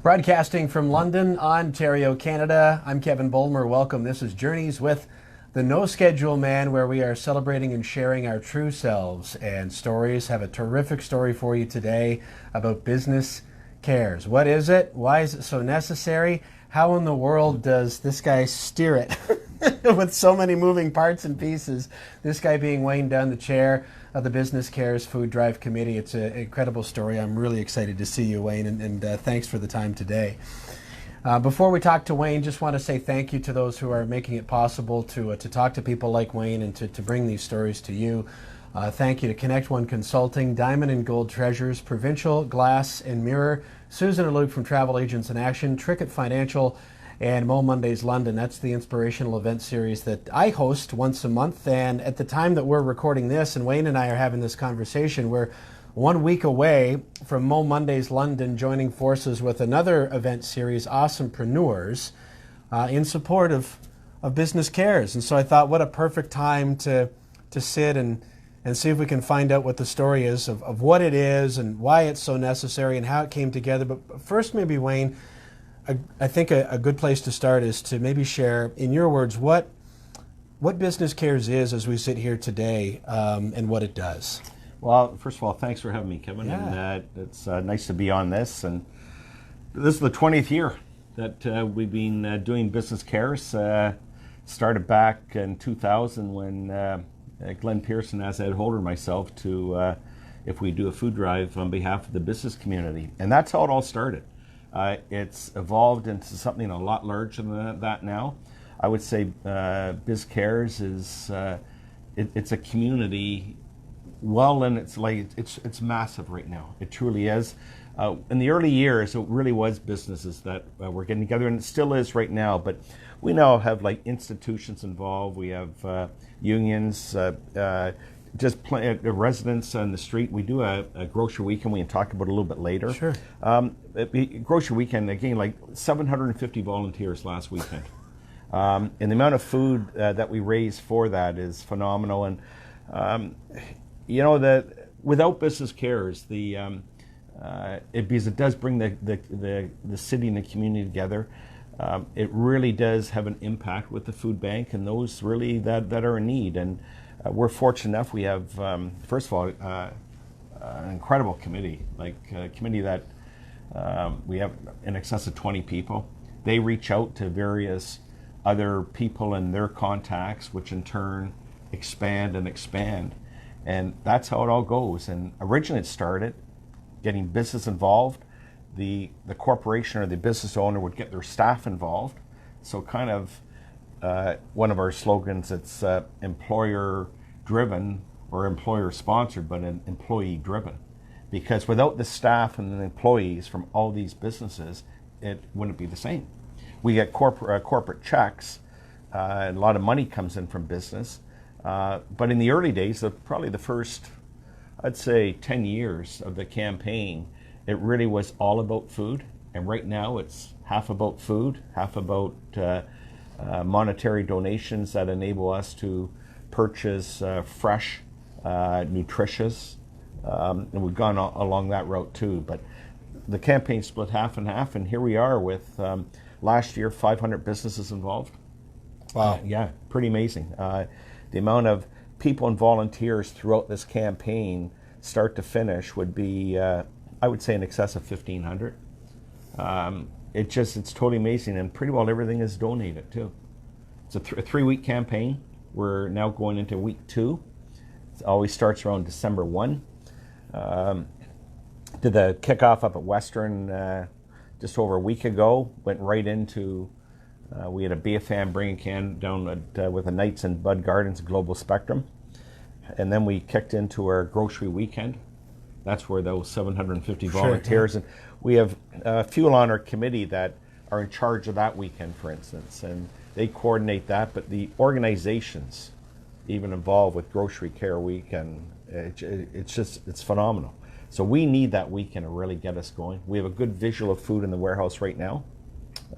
Broadcasting from London, Ontario, Canada, I'm Kevin Bulmer. Welcome. This is Journeys with the No Schedule Man, where we are celebrating and sharing our true selves and stories. Have a terrific story for you today about business cares. What is it? Why is it so necessary? How in the world does this guy steer it with so many moving parts and pieces? This guy being Wayne Dunn, the chair of the Business Cares Food Drive Committee. It's an incredible story. I'm really excited to see you, Wayne, and thanks for the time today. Before we talk to Wayne, just want to say thank you to those who are making it possible to talk to people like Wayne and to bring these stories to you. Thank you to Connect One Consulting, Diamond and Gold Treasures, Provincial Glass and Mirror, Susan and Luke from Travel Agents in Action, Trickett Financial, and Mo Mondays London. That's the inspirational event series that I host once a month. And at the time that we're recording this, and Wayne and I are having this conversation, we're 1 week away from Mo Mondays London joining forces with another event series, Awesomepreneurs, in support of Business Cares. And so I thought, what a perfect time to sit and see if we can find out what the story is of what it is and why it's so necessary and how it came together. But first, maybe, Wayne, I think a good place to start is to maybe share, in your words, what Business Cares is as we sit here today, and what it does. Well, first of all, thanks for having me, Kevin. Yeah. And it's nice to be on this. And this is the 20th year that we've been doing Business Cares. Started back in 2000 when Glenn Pearson asked Ed Holder and myself to if we do a food drive on behalf of the business community. And that's how it all started. It's evolved into something a lot larger than that now. I would say Biz Cares is it's a community. Well, and it's massive right now. It truly is. In the early years, it really was businesses that were getting together, and it still is right now. But we now have like institutions involved. We have unions, residents on the street. We do a grocery weekend. We can talk about it a little bit later. Sure. Grocery weekend, again, like 750 volunteers last weekend. And the amount of food that we raise for that is phenomenal. And you know that without Business Cares, because it does bring the city and the community together. It really does have an impact with the food bank and those really that are in need. And we're fortunate enough. We have, first of all, an incredible committee, like a committee that we have in excess of 20 people. They reach out to various other people and their contacts, which in turn expand and expand. And that's how it all goes. And originally it started getting business involved. The corporation or the business owner would get their staff involved. So kind of one of our slogans, it's employer driven or employer sponsored, but an employee driven. Because without the staff and the employees from all these businesses, it wouldn't be the same. We get corporate checks, and a lot of money comes in from business. But in the early days, probably the first, I'd say 10 years of the campaign, it really was all about food. And right now it's half about food, half about monetary donations that enable us to purchase fresh, nutritious, and we've gone along that route too. But the campaign split half and half, and here we are with last year 500 businesses involved. Wow. Yeah, pretty amazing. The amount of people and volunteers throughout this campaign, start to finish, would be, I would say, in excess of 1,500. It's totally amazing, and pretty well everything is donated too. It's a 3-week campaign. We're now going into week 2. It always starts around December 1. Did the kickoff up at Western just over a week ago. Went right into, we had a BFAM bring a can down with the Knights and Bud Gardens Global Spectrum. And then we kicked into our grocery weekend. That's where those 750 volunteers, Sure. and we have a few on our committee that are in charge of that weekend, for instance, and they coordinate that. But the organizations even involved with Grocery Care Week, and it's phenomenal. So we need that weekend to really get us going. We have a good visual of food in the warehouse right now.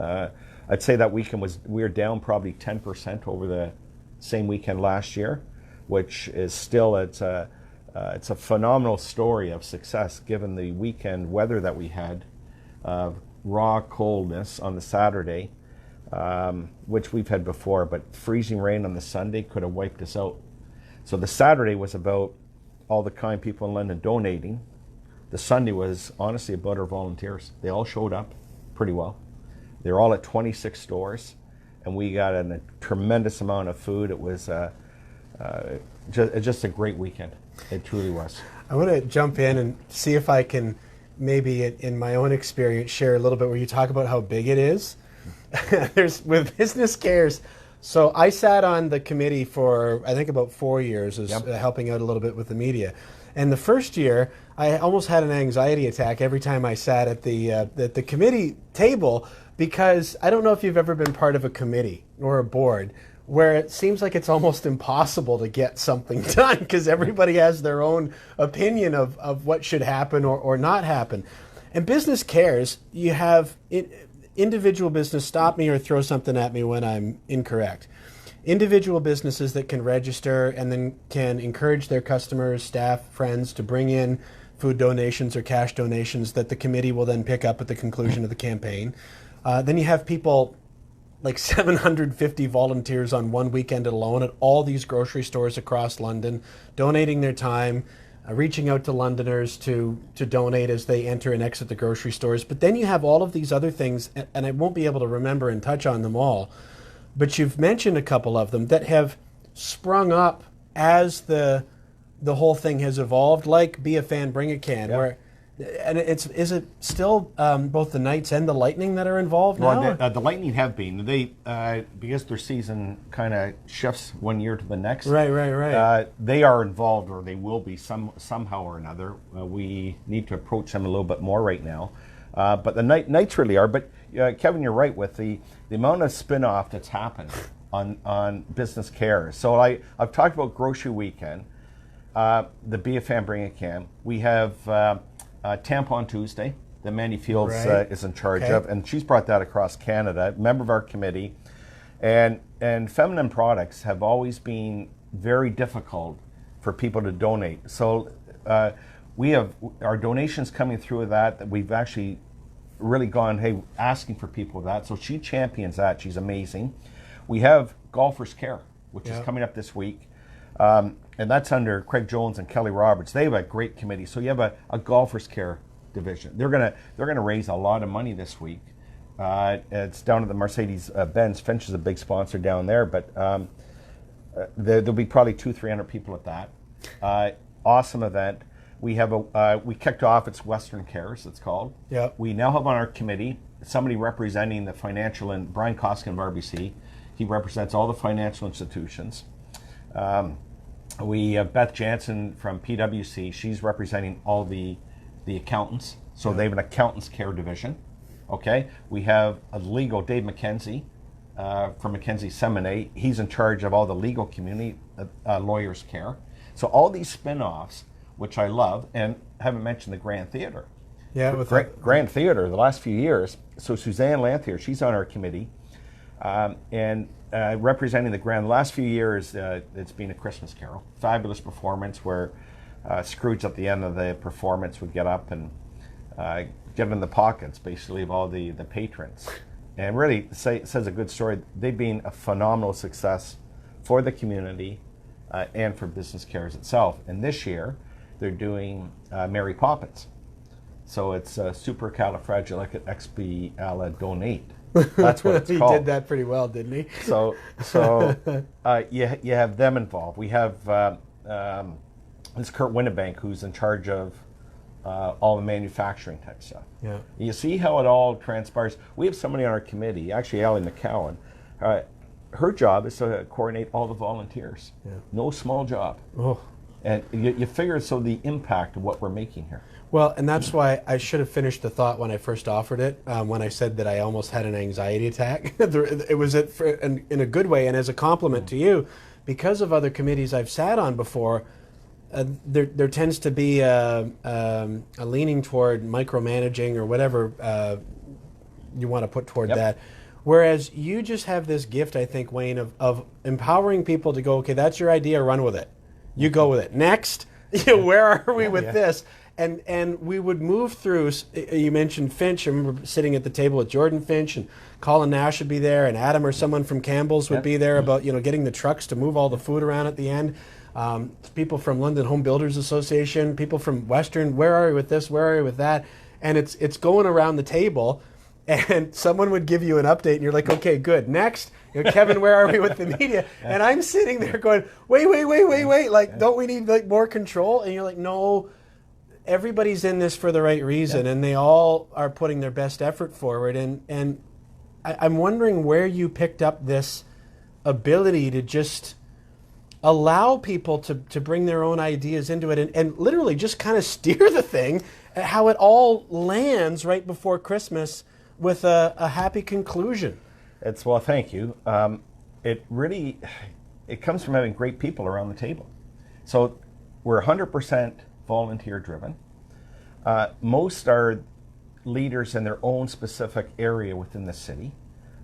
I'd say that weekend we were down probably 10% over the same weekend last year, which is still, it's a phenomenal story of success given the weekend weather that we had. raw coldness on the Saturday, which we've had before, but freezing rain on the Sunday could have wiped us out. So the Saturday was about all the kind people in London donating. The Sunday was honestly about our volunteers. They all showed up pretty well. They're all at 26 stores, and we got a tremendous amount of food. It was just a great weekend. It truly was. I want to jump in and see if I can maybe in my own experience share a little bit where you talk about how big it is. There's with Business Cares. So I sat on the committee for I think about 4 years, helping out a little bit with the media. And the first year, I almost had an anxiety attack every time I sat at the committee table, because I don't know if you've ever been part of a committee or a board where it seems like it's almost impossible to get something done because everybody has their own opinion of what should happen or not happen. And Business Cares, you have individual business, stop me or throw something at me when I'm incorrect. Individual businesses that can register and then can encourage their customers, staff, friends to bring in food donations or cash donations that the committee will then pick up at the conclusion of the campaign. Then you have people like 750 volunteers on one weekend alone at all these grocery stores across London, donating their time, reaching out to Londoners to donate as they enter and exit the grocery stores. But then you have all of these other things, and I won't be able to remember and touch on them all, but you've mentioned a couple of them that have sprung up as the whole thing has evolved, like Be a Fan, Bring a Can, where and is it still both the Knights and the Lightning that are involved now? Well, the Lightning have been. They because their season kind of shifts one year to the next. Right. They are involved, or they will be somehow or another. We need to approach them a little bit more right now. But the Knights really are. But Kevin, you're right with the amount of spin-off that's happened on Business Cares. So I've talked about Grocery Weekend, the Be a Fan, Bring a Can. We have Tampon Tuesday that Mandy Fields is in charge of, and she's brought that across Canada, member of our committee. And feminine products have always been very difficult for people to donate. So we have our donations coming through that we've actually really gone, hey, asking for people that. So she champions that. She's amazing. We have Golfers Care, which is coming up this week. And that's under Craig Jones and Kelly Roberts. They have a great committee. So you have a Golfers Care division. They're gonna raise a lot of money this week. It's down at the Mercedes-Benz. Finch is a big sponsor down there, but there'll be probably 200-300 people at that. Awesome event. We have we kicked off. It's Western Cares, it's called. Yeah. We now have on our committee somebody representing the financial, and Brian Koskin of RBC. He represents all the financial institutions. We have Beth Jansen from PwC. She's representing all the accountants. So they have an accountants care division. Okay. We have a legal, Dave McKenzie from McKenzie Seminary. He's in charge of all the legal community, lawyers care. So all these spin-offs, which I love, and I haven't mentioned the Grand Theatre. Yeah, with Grand Theatre, the last few years. So Suzanne Lanthier, she's on our committee, and representing the Grand. The last few years, it's been a Christmas Carol. Fabulous performance where Scrooge at the end of the performance would get up and get in the pockets, basically, of all the patrons. And really says a good story. They've been a phenomenal success for the community and for Business Cares itself. And this year, they're doing Mary Poppins. So it's supercalifragilisticexpialidocious. That's what it's called. He did that pretty well, didn't he? So you have them involved. We have this Kurt Winnebank, who's in charge of all the manufacturing type stuff. Yeah. You see how it all transpires. We have somebody on our committee, actually Allie McCowan. Her job is to coordinate all the volunteers. Yeah. No small job. Oh. And you figure the impact of what we're making here. Well, and that's why I should have finished the thought when I first offered it, when I said that I almost had an anxiety attack. It was in a good way, and as a compliment to you, because of other committees I've sat on before, there tends to be a leaning toward micromanaging or whatever you want to put toward that. Whereas you just have this gift, I think, Wayne, of empowering people to go, okay, that's your idea, run with it. You go with it. Next, where are we with this? And we would move through. You mentioned Finch. I remember sitting at the table with Jordan Finch, and Colin Nash would be there, and Adam or someone from Campbell's would be there about getting the trucks to move all the food around at the end. People from London Home Builders Association, people from Western. Where are we with this? Where are we with that? And it's going around the table, and someone would give you an update, and you're like, okay, good. Next, Kevin, where are we with the media? And I'm sitting there going, wait. Like, don't we need like more control? And you're like, no, everybody's in this for the right reason, and they all are putting their best effort forward. And I'm wondering where you picked up this ability to just allow people to bring their own ideas into it and literally just kind of steer the thing, how it all lands right before Christmas with a happy conclusion. Well, thank you. It comes from having great people around the table. So we're 100% volunteer driven. Most are leaders in their own specific area within the city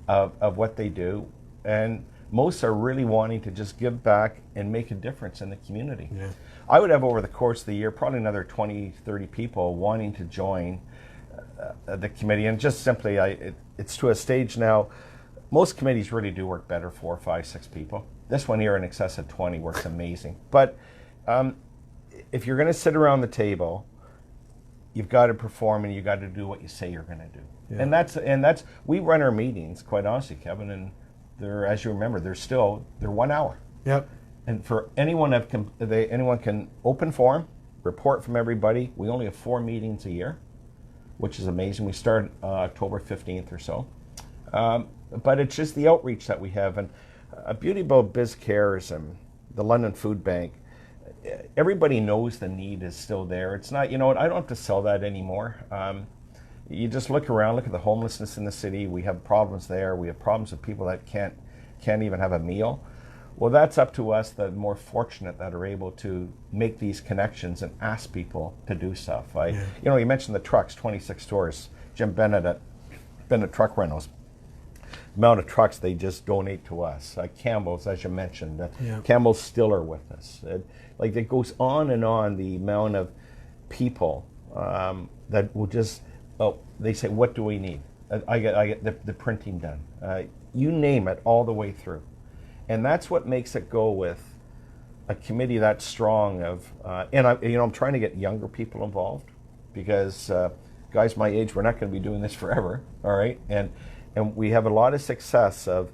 of what they do. And most are really wanting to just give back and make a difference in the community. Yeah. I would have over the course of the year probably another 20, 30 people wanting to join the committee. And just simply, it's to a stage now, most committees really do work better, 4, 5, 6 people. This one here in excess of 20 works amazing. But if you're going to sit around the table, you've got to perform and you've got to do what you say you're going to do. Yeah. And that's we run our meetings, quite honestly, Kevin, and they're, as you remember, they're 1 hour. Yep. And for anyone anyone can open forum, report from everybody. We only have 4 meetings a year, which is amazing. We start October 15th or so. But it's just the outreach that we have. And a beauty about BizCares and the London Food Bank, everybody knows the need is still there. It's not, I don't have to sell that anymore. You just look around, look at the homelessness in the city. We have problems there. We have problems with people that can't even have a meal. Well, that's up to us, the more fortunate that are able to make these connections and ask people to do stuff. You mentioned the trucks, 26 stores. Jim Bennett at Bennett Truck Rentals. The amount of trucks they just donate to us. Campbell's, as you mentioned. Campbell's still are with us. It goes on and on, the amount of people that will just, they say, what do we need? I get the printing done. You name it, all the way through. And that's what makes it go with a committee that strong I'm trying to get younger people involved, because guys my age, we're not going to be doing this forever, all right? And we have a lot of success of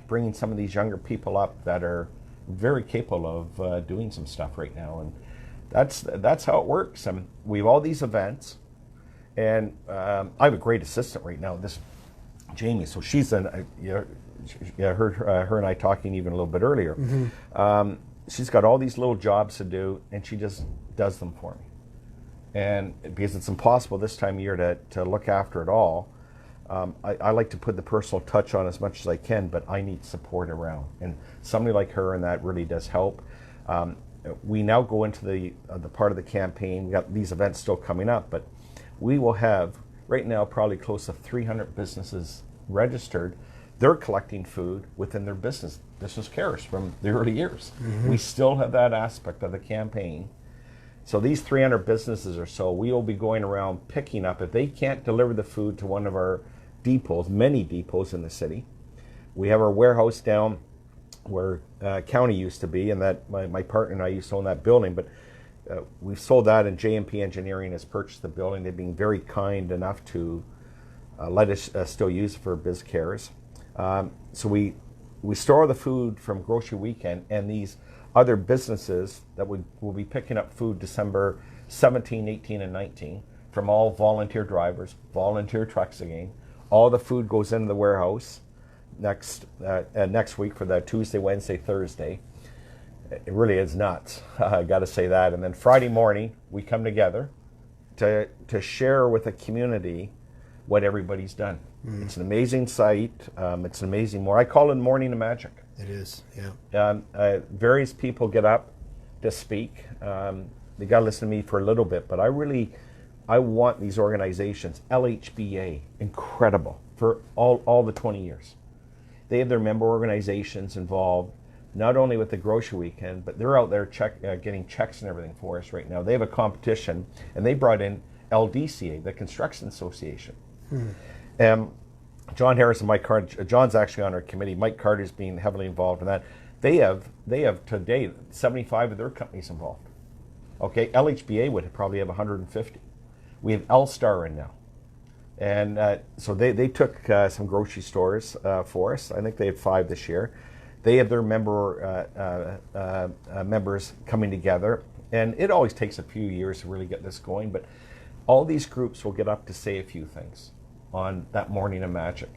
bringing some of these younger people up that are very capable of doing some stuff right now. And that's how it works. We have all these events, and I have a great assistant right now, this Jamie. So she's her and I talking even a little bit earlier. Mm-hmm. She's got all these little jobs to do, and she just does them for me. And because it's impossible this time of year to look after it all, I like to put the personal touch on as much as I can, but I need support around. And somebody like her, and that really does help. We now go into the part of the campaign. We got these events still coming up, but we will have right now probably close to 300 businesses registered. They're collecting food within their business cares from the early years. Mm-hmm. We still have that aspect of the campaign. So these 300 businesses or so, we will be going around picking up. If they can't deliver the food to one of our depots, many depots in the city, we have our warehouse down where County used to be, and that my partner and I used to own that building, but we've sold that, and J&P Engineering has purchased the building. They've been very kind enough to let us still use it for BizCares. So we store the food from Grocery Weekend, and these other businesses that will be picking up food December 17, 18, and 19 from all volunteer drivers, volunteer trucks again. All the food goes into the warehouse next week for the Tuesday, Wednesday, Thursday. It really is nuts. I got to say that. And then Friday morning, we come together to share with the community what everybody's done. Mm. It's an amazing sight. It's an amazing I call it morning of magic. It is, yeah. Various people get up to speak. They got to listen to me for a little bit, but I want these organizations, LHBA, incredible, for all the 20 years. They have their member organizations involved. not only with the grocery weekend, but they're out there getting checks and everything for us right now. They have a competition, and they brought in LDCA, the Construction Association. John Harris and Mike Carter, John's actually on our committee. Mike Carter's been heavily involved in that. They have today 75 of their companies involved. Okay, LHBA would probably have 150. We have L-Star in now. And so they took some grocery stores for us. I think they had 5 this year. They have their members coming together. And it always takes a few years to really get this going. But all these groups will get up to say a few things on that morning of magic.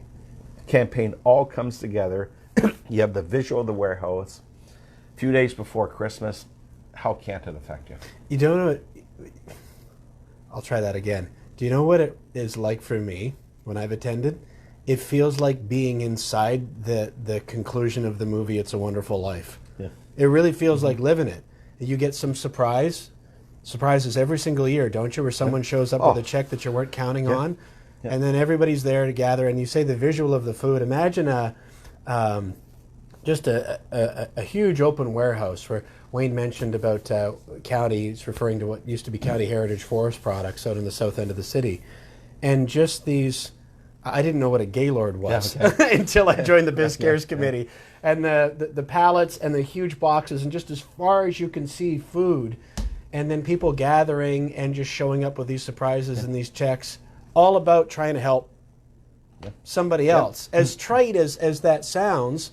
The campaign all comes together. You have the visual of the warehouse. A few days before Christmas, how can't it affect you? You don't know. I'll try that again. Do you know what it is like for me when I've attended? It feels like being inside the conclusion of the movie It's a Wonderful Life. Yeah. It really feels like living it. You get some surprises every single year, don't you? Where someone shows up with a check that you weren't counting on, and then everybody's there to gather. And you say the visual of the food. Imagine just a huge open warehouse where Wayne mentioned about county. He's referring to what used to be County Heritage Forest Products out in the south end of the city, and just these. I didn't know what a Gaylord was until I joined the Biz Cares Committee, and the pallets and the huge boxes, and just as far as you can see, food, and then people gathering and just showing up with these surprises and these checks, all about trying to help somebody else. As trite as that sounds,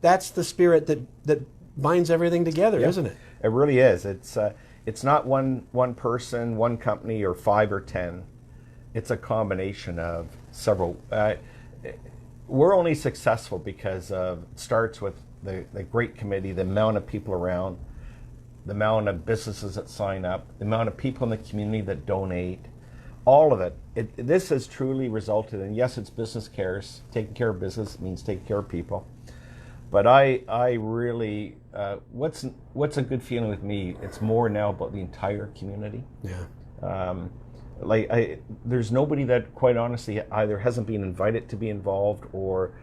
that's the spirit that binds everything together, isn't it? It really is. It's not one person, one company, or 5 or 10. It's a combination of several. We're only successful because it starts with the great committee, the amount of people around, the amount of businesses that sign up, the amount of people in the community that donate, all of it. This has truly resulted in, yes, it's business cares. Taking care of business means taking care of people. But I really, what's a good feeling with me, it's more now about the entire community. Yeah. There's nobody that, quite honestly, either hasn't been invited to be involved or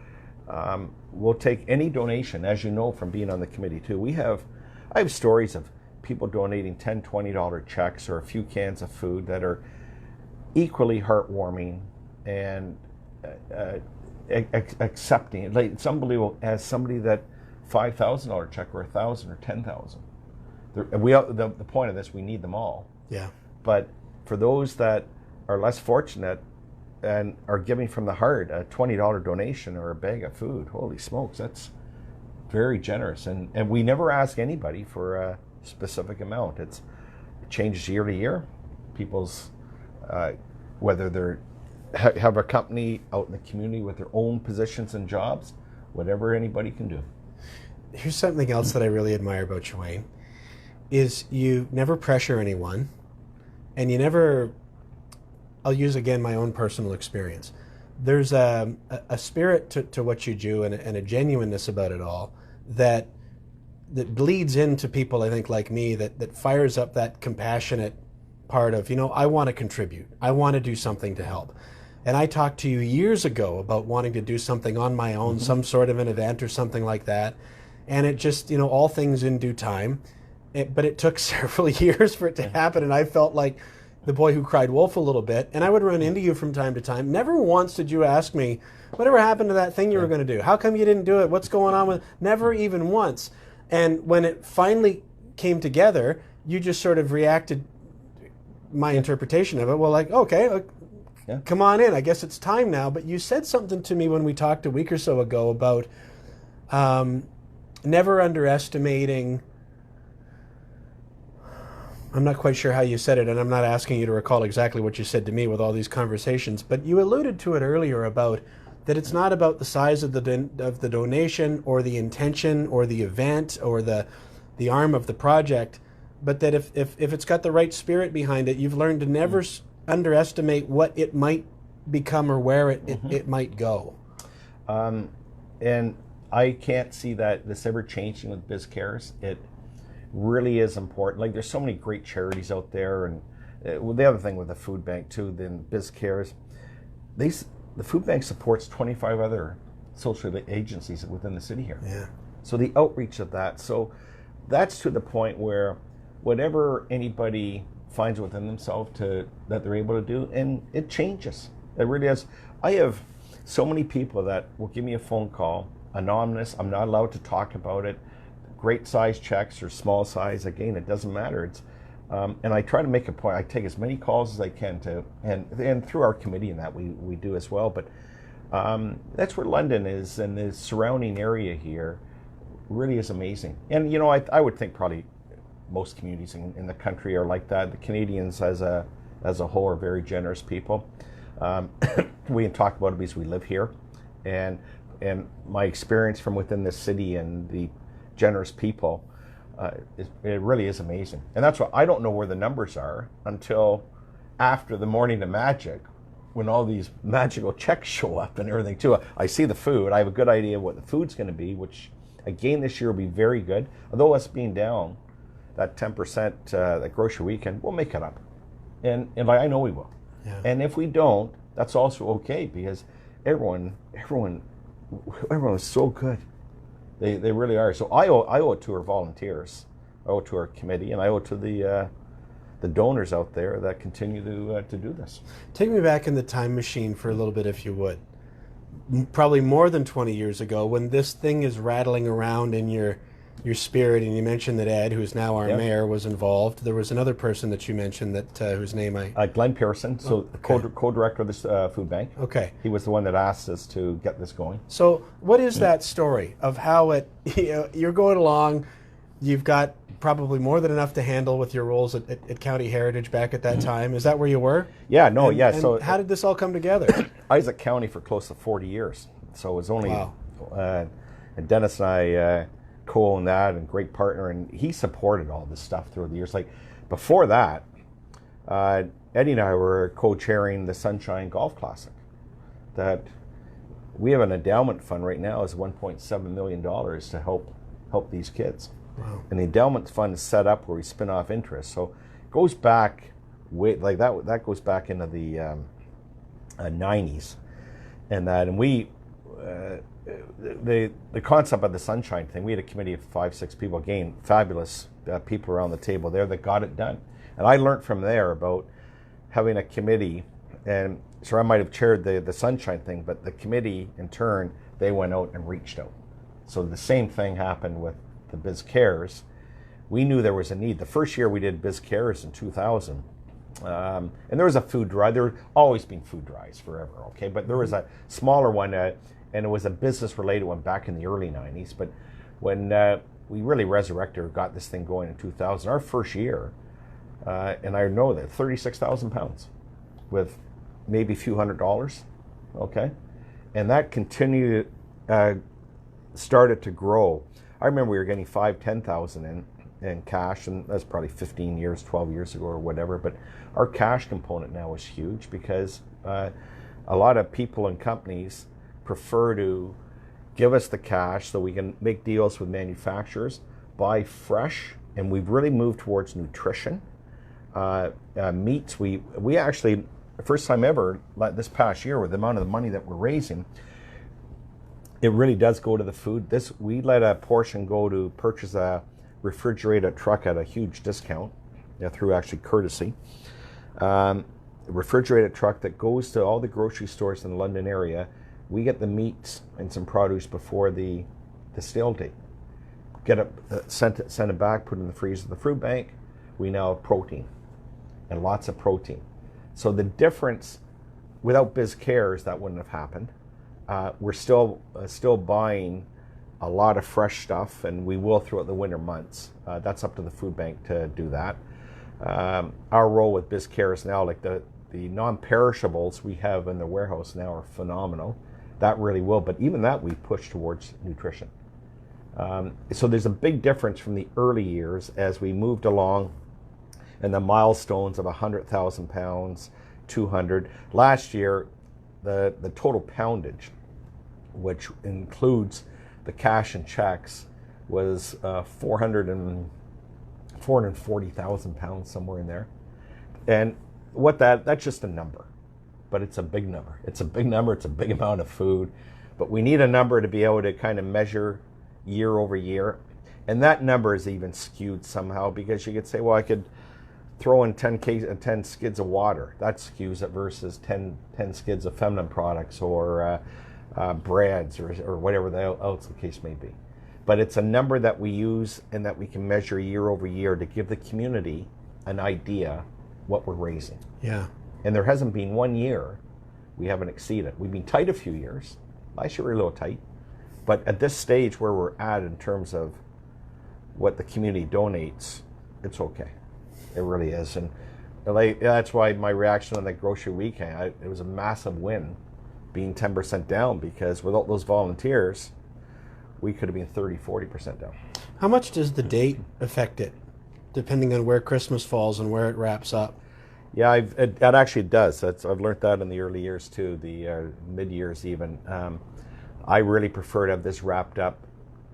will take any donation, as you know from being on the committee too. I have stories of people donating $10, $20 checks or a few cans of food that are equally heartwarming and accepting. Like, it's unbelievable as somebody that $5,000 check or $1,000 or $10,000. The point of this, we need them all. Yeah. But for those that are less fortunate and are giving from the heart, a $20 donation or a bag of food, holy smokes, that's very generous. And we never ask anybody for a specific amount. It changes year to year. People's, whether they're have a company out in the community with their own positions and jobs, whatever anybody can do. Here's something else that I really admire about you, Wayne, is you never pressure anyone. And you never, I'll use again my own personal experience. There's a spirit to what you do and a genuineness about it all that bleeds into people, I think, like me, that fires up that compassionate part of, I want to contribute. I want to do something to help. And I talked to you years ago about wanting to do something on my own, some sort of an event or something like that. And it just, all things in due time. But it took several years for it to happen, and I felt like the boy who cried wolf a little bit. And I would run into you from time to time. Never once did you ask me, whatever happened to that thing you were going to do? How come you didn't do it? What's going on with it? Never even once. And when it finally came together, you just sort of reacted my interpretation of it. Well, like, okay, come on in. I guess it's time now. But you said something to me when we talked a week or so ago about never underestimating. I'm not quite sure how you said it, and I'm not asking you to recall exactly what you said to me with all these conversations, but you alluded to it earlier about that it's not about the size of the donation or the intention or the event or the arm of the project, but that if it's got the right spirit behind it, you've learned to never underestimate what it might become or where it might go. And I can't see that this ever changing with Biz Cares. It really is important. Like, there's so many great charities out there, and the other thing with the food bank too, then Biz Cares, the food bank supports 25 other social agencies within the city here. Yeah. So the outreach of that. So that's to the point where whatever anybody finds within themselves that they're able to do, and it changes. It really is. I have so many people that will give me a phone call, anonymous. I'm not allowed to talk about it. Great size checks or small size, again, it doesn't matter. It's and I try to make a point. I take as many calls as I can and through our committee and that we do as well. But that's where London is, and the surrounding area here really is amazing. And I would think probably most communities in the country are like that. The Canadians as a whole are very generous people. We can talk about it because we live here, and my experience from within the city and the generous people, it really is amazing. And that's why I don't know where the numbers are until after the morning of magic, when all these magical checks show up and everything too. I see the food. I have a good idea of what the food's going to be, which again this year will be very good. Although us being down that 10% that grocery weekend, we'll make it up, and I know we will. Yeah. And if we don't, that's also okay, because everyone is so good. They really are. So I owe it to our volunteers, I owe it to our committee, and I owe it to the donors out there that continue to do this. Take me back in the time machine for a little bit, if you would. Probably more than 20 years ago, when this thing is rattling around in your spirit, and you mentioned that Ed, who's now our mayor, was involved. There was another person that you mentioned that whose name Glenn Pearson, co-director of this food bank. Okay. He was the one that asked us to get this going. So what is that story of how you're going along, you've got probably more than enough to handle with your roles at County Heritage back at that time. Is that where you were? Yeah, no, yeah. So how did this all come together? I was at County for close to 40 years. So it was only, wow. And Dennis and I co-own that, and great partner, and he supported all this stuff through the years. Like before that, Eddie and I were co-chairing the Sunshine Golf Classic. That we have an endowment fund right now is $1.7 million to help these kids. Wow. And the endowment fund is set up where we spin off interest. So it goes back like that goes back into the 90s, and we. The concept of the Sunshine thing, we had a committee of 5-6 people, again, fabulous people around the table there that got it done. And I learned from there about having a committee, and so I might have chaired the Sunshine thing, but the committee in turn, they went out and reached out. So the same thing happened with the Biz Cares. We knew there was a need. The first year we did Biz Cares in 2000, and there was a food drive. There always been food drives forever, okay? But there was a smaller one, and it was a business-related one back in the early 90s. But when we really resurrected or got this thing going in 2000, our first year, and I know that, 36,000 pounds with maybe a few $100s, okay? And that continued, started to grow. I remember we were getting 5,000-10,000 in cash, and that's probably 15 years, 12 years ago or whatever. But our cash component now is huge, because a lot of people and companies prefer to give us the cash so we can make deals with manufacturers, buy fresh, and we've really moved towards nutrition. Meats, we actually, the first time ever, this past year, with the amount of the money that we're raising, it really does go to the food. We let a portion go to purchase a refrigerated truck at a huge discount, through actually courtesy. A refrigerated truck that goes to all the grocery stores in the London area. We get the meats and some produce before the sale date. Get it, send it back, put it in the freezer of the food bank. We now have protein, and lots of protein. So the difference, without Biz Cares, that wouldn't have happened. We're still buying a lot of fresh stuff, and we will throughout the winter months. That's up to the food bank to do that. Our role with Biz Cares now, like the non-perishables we have in the warehouse now are phenomenal. That really will, but even that we push towards nutrition. So there's a big difference from the early years as we moved along, and the milestones of 100,000 pounds, 200. Last year, the total poundage, which includes the cash and checks, was 440,000 pounds, somewhere in there. And that's just a number, but it's a big number. It's a big number, it's a big amount of food, but we need a number to be able to kind of measure, year over year. And that number is even skewed somehow, because you could say, well, I could throw in 10 skids of water. That skews it versus 10 skids of feminine products, or breads, or whatever else the case may be. But it's a number that we use and that we can measure year over year to give the community an idea what we're raising. Yeah. And there hasn't been one year we haven't exceeded. We've been tight a few years. Last year we were a little tight. But at this stage where we're at in terms of what the community donates, it's okay. It really is. And that's why my reaction on that grocery weekend, it was a massive win being 10% down, because without those volunteers, we could have been 30-40% down. How much does the date affect it, depending on where Christmas falls and where it wraps up? Yeah, it actually does. I've learned that in the early years too, the mid-years even. I really prefer to have this wrapped up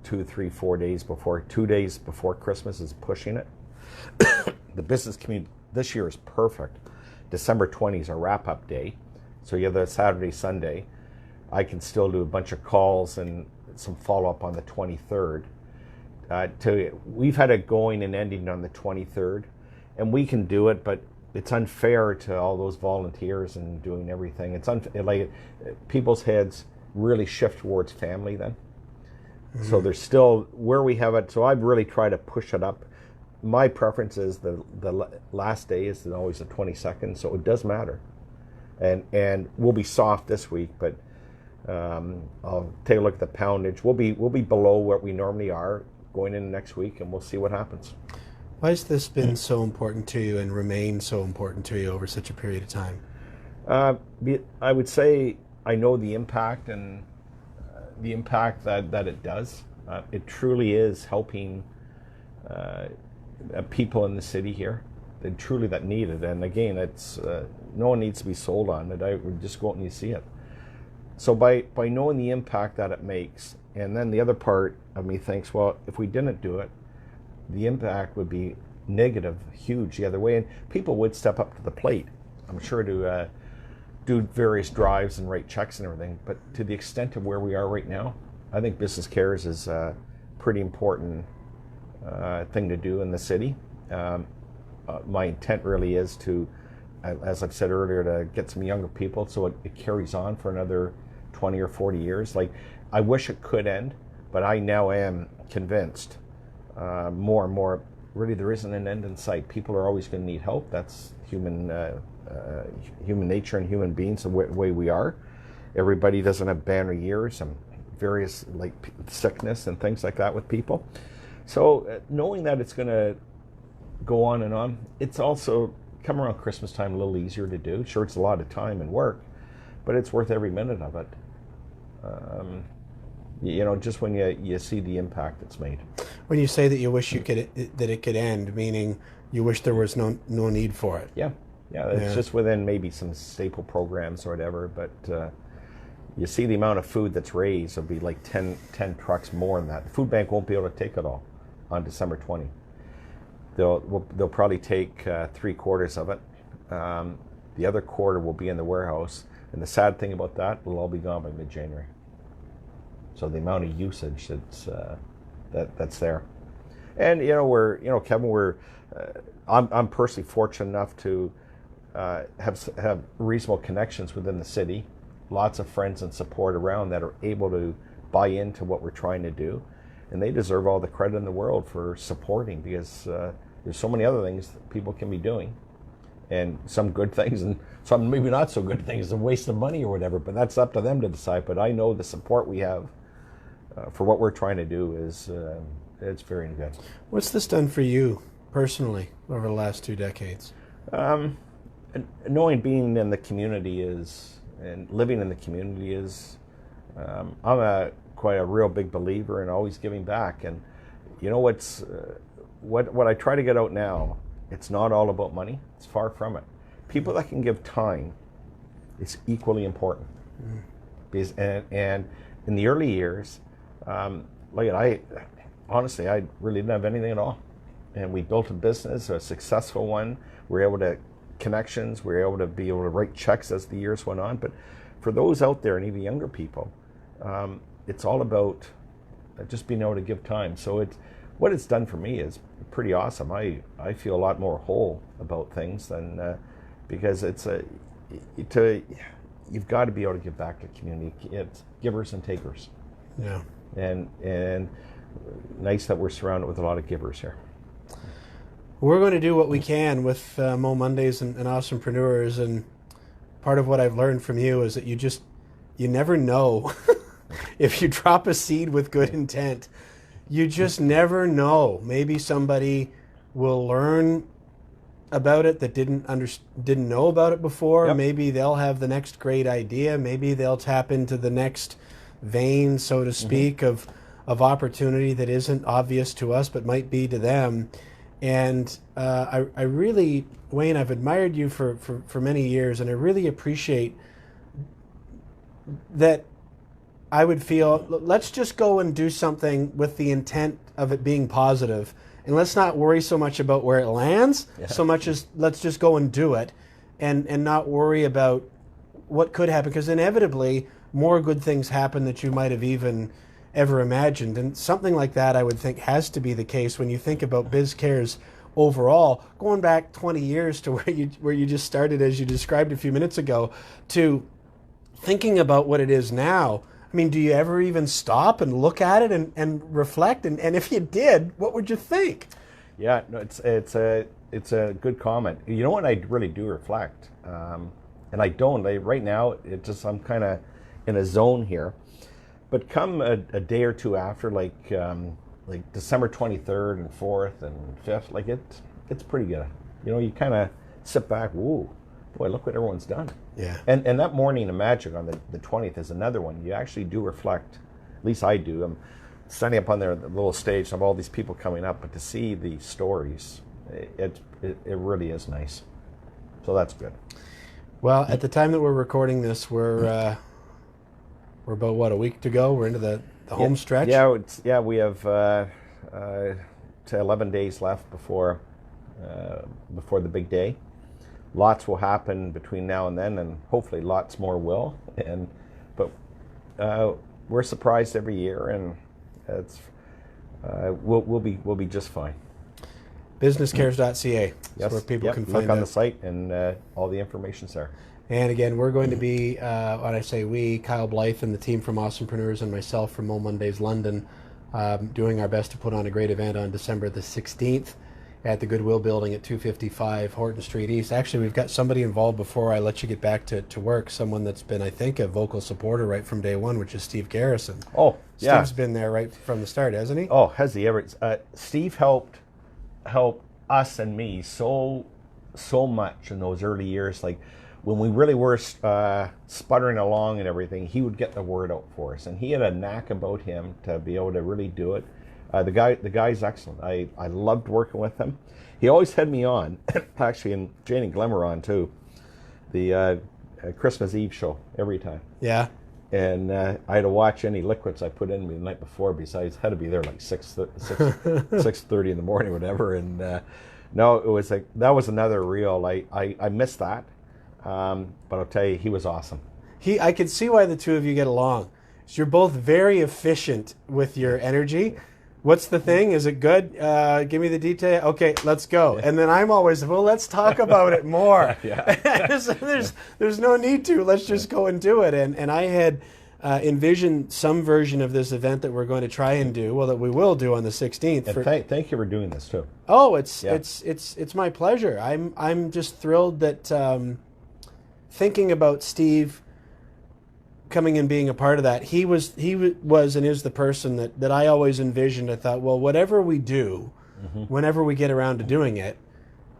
2, 3, 4 days before. 2 days before Christmas is pushing it. The business community this year is perfect. December 20 is our wrap-up day. So you have the Saturday, Sunday. I can still do a bunch of calls and some follow-up on the 23rd. We've had it going and ending on the 23rd, and we can do it, but it's unfair to all those volunteers and doing everything. It's like people's heads really shift towards family then. Mm-hmm. So there's still where we have it. So I've really tried to push it up. My preference is the last day is always the 22nd, so it does matter. And we'll be soft this week, but I'll take a look at the poundage. We'll be below what we normally are going into next week, and we'll see what happens. Why has this been so important to you and remained so important to you over such a period of time? I would say I know the impact, and the impact that it does. It truly is helping people in the city here that truly that need it. And again, it's no one needs to be sold on it. I would just go out and you see it. So by knowing the impact that it makes, and then the other part of me thinks, well, if we didn't do it, the impact would be negative, huge the other way, and people would step up to the plate, I'm sure, to do various drives and write checks and everything. But to the extent of where we are right now, I think Business Cares is a pretty important thing to do in the city. My intent really is to, as I've said earlier, to get some younger people so it carries on for another 20 or 40 years. Like, I wish it could end, but I now am convinced more and more, really there isn't an end in sight. People are always going to need help. That's human nature and human beings, the way we are. Everybody doesn't have banner years and various like sickness and things like that with people. So knowing that it's going to go on and on, it's also come around Christmas time a little easier to do. Sure, it's a lot of time and work, but it's worth every minute of it. Just when you see the impact it's made. When you say that you wish that it could end, meaning you wish there was no need for it. Yeah, it's just within maybe some staple programs or whatever, but you see the amount of food that's raised, it'll be like 10 trucks more than that. The food bank won't be able to take it all on December 20. They'll probably take 3/4 of it. The other quarter will be in the warehouse, and the sad thing about that, it'll all be gone by mid-January. So the amount of usage that's there, and Kevin, I'm personally fortunate enough to have reasonable connections within the city, lots of friends and support around that are able to buy into what we're trying to do, and they deserve all the credit in the world for supporting, because there's so many other things that people can be doing, and some good things and some maybe not so good things, a waste of money or whatever, but that's up to them to decide. But I know the support we have for what we're trying to do is it's very good. What's this done for you personally over the last 2 decades? Knowing being in the community and living in the community is, I'm quite a real big believer in always giving back. And what I try to get out now, it's not all about money. It's far from it. People that can give time is equally important. Mm. Because, and in the early years, I really didn't have anything at all. And we built a business, a successful one. We were able to connections. We were able to write checks as the years went on. But for those out there, and even younger people, it's all about just being able to give time. So what it's done for me is pretty awesome. I feel a lot more whole about things than because you've got to be able to give back to the community. It's givers and takers. Yeah. And nice that we're surrounded with a lot of givers here. We're going to do what we can with Mo Mondays and Awesomepreneurs, and part of what I've learned from you is that you never know if you drop a seed with good intent. You just never know. Maybe somebody will learn about it that didn't know about it before. Yep. Maybe they'll have the next great idea. Maybe they'll tap into the next vein, so to speak, of opportunity that isn't obvious to us but might be to them. And I really, Wayne, I've admired you for many years, and I really appreciate that. I would feel, let's just go and do something with the intent of it being positive, and let's not worry so much about where it lands, so much as let's just go and do it, and not worry about what could happen, because inevitably more good things happen that you might have even ever imagined. And something like that, I would think, has to be the case when you think about BizCares overall, going back 20 years to where you just started, as you described a few minutes ago, to thinking about what it is now. I mean, do you ever even stop and look at it and reflect? And if you did, what would you think? Yeah, no, it's a good comment. You know what, I really do reflect, and I don't. Right now, I'm kind of in a zone here. But come a day or two after, like December 23rd and 4th and 5th, it's pretty good. You know, you kind of sit back, whoa, boy, look what everyone's done. Yeah. And that morning of magic on the 20th is another one. You actually do reflect. At least I do. I'm standing up on the little stage, and have all these people coming up, but to see the stories, it really is nice. So that's good. Well, at the time that we're recording this, we're about, what, a week to go? We're into the home stretch? Yeah, we have to 11 days left before the big day. Lots will happen between now and then, and hopefully lots more will. But we're surprised every year, and we'll be just fine. Businesscares.ca. Yes. That's where people can find look on out. the site, and all the information's there. And again, we're going to be, when I say we, Kyle Blythe and the team from Awesomepreneurs and myself from Mo Mondays London, doing our best to put on a great event on December the 16th at the Goodwill Building at 255 Horton Street East. Actually, we've got somebody involved before I let you get back to work, someone that's been, I think, a vocal supporter right from day one, which is Steve Garrison. Oh, yeah. Steve's been there right from the start, hasn't he? Oh, has he ever? Steve helped us and me so much in those early years. Like, when we really were sputtering along and everything, he would get the word out for us, and he had a knack about him to be able to really do it. The guy's excellent. I loved working with him. He always had me on, actually, and Jane and Glenn were on too, the Christmas Eve show every time. Yeah. And I had to watch any liquids I put in me the night before. Besides, had to be there like 6:30 in the morning, or whatever. And no, it was like, that was another real. I missed that, but I'll tell you, he was awesome. I could see why the two of you get along. You're both very efficient with your energy. What's the thing? Is it good? Give me the detail. Okay, let's go. And then I'm always, well, let's talk about it more. There's no need to. Let's just go and do it. And I had envisioned some version of this event that we're going to try and do, well, that we will do on the 16th. And thank you for doing this too. Oh, it's my pleasure. I'm just thrilled that thinking about Steve coming and being a part of that, he was and is the person that I always envisioned. I thought, well, whatever we do, whenever we get around to doing it,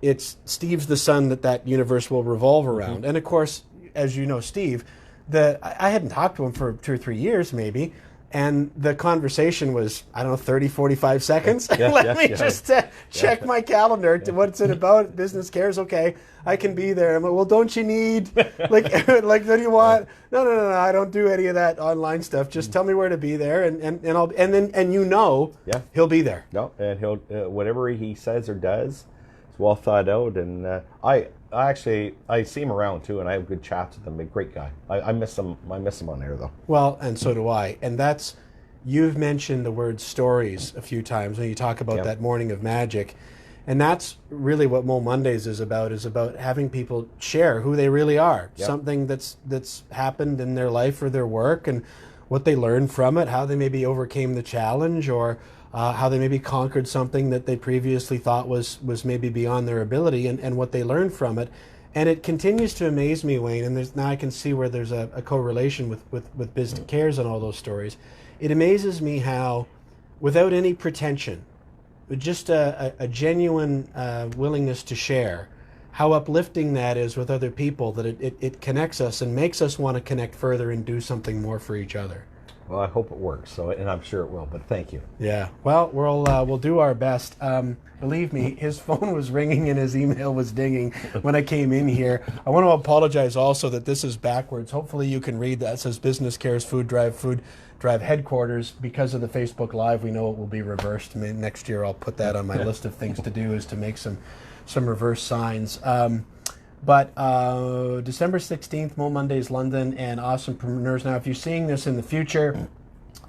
it's Steve's the sun that universe will revolve around. And of course, as you know, Steve, I hadn't talked to him for 2 or 3 years maybe, and the conversation was, I don't know, 30, 45 seconds. Let me just check my calendar. What's it about? Business Cares? Okay, I can be there. I'm like, well, don't you need, like what do you want? No, I don't do any of that online stuff. Just tell me where to be there, and I'll, and you know, he'll be there. No, and he'll, whatever he says or does, it's well thought out. And I see him around too, and I have good chats with him. A great guy. I miss him on there though. Well, and so do I. And that's, You've mentioned the word stories a few times when you talk about Yep. that morning of magic. And that's really what Mo Mondays is about having people share who they really are, Yep. something that's happened in their life or their work, and what they learned from it, how they maybe overcame the challenge, or how they maybe conquered something that they previously thought was maybe beyond their ability, and what they learned from it. And it continues to amaze me, Wayne, and now I can see where there's a correlation with Business Cares and all those stories. It amazes me how, without any pretension, with just a genuine willingness to share, how uplifting that is with other people, that it connects us and makes us want to connect further and do something more for each other. Well, I hope it works. So, and I'm sure it will. But thank you. Yeah. Well, we'll do our best. Believe me, his phone was ringing and his email was dinging when I came in here. I want to apologize also that this is backwards. Hopefully you can read that. It says Business Cares Food Drive Headquarters. Because of the Facebook Live, we know it will be reversed. Next year I'll put that on my list of things to do, is to make some reverse signs. But December 16th, Mo Mondays London and Awesomepreneurs. Now, if you're seeing this in the future,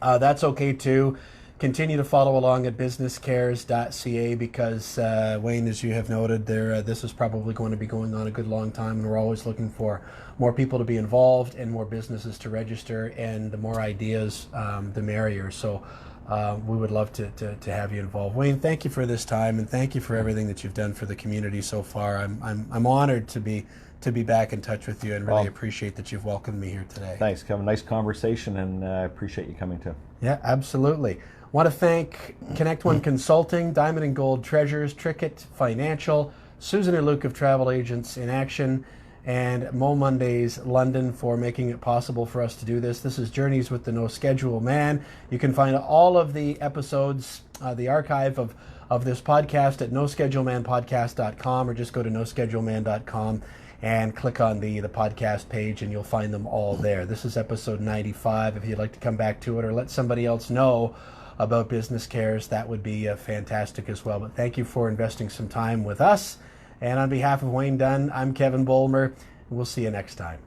that's okay too. Continue to follow along at businesscares.ca because, Wayne, as you have noted, this is probably going to be going on a good long time, and we're always looking for more people to be involved and more businesses to register, and the more ideas, the merrier. So we would love to have you involved. Wayne, thank you for this time, and thank you for everything that you've done for the community so far. I'm honored to be back in touch with you, and really appreciate that you've welcomed me here today. Thanks, Kevin. Nice conversation, and I appreciate you coming too. Yeah, absolutely. Want to thank Connect One Consulting, Diamond and Gold Treasures, Trickett Financial, Susan and Luke of Travel Agents in Action, and Mo Mondays London for making it possible for us to do this. This is Journeys with the No Schedule Man. You can find all of the episodes, the archive of this podcast at noschedulemanpodcast.com, or just go to noscheduleman.com and click on the podcast page, and you'll find them all there. This is episode 95. If you'd like to come back to it or let somebody else know about Business Cares, that would be fantastic as well. But thank you for investing some time with us. And on behalf of Wayne Dunn, I'm Kevin Bolmer. We'll see you next time.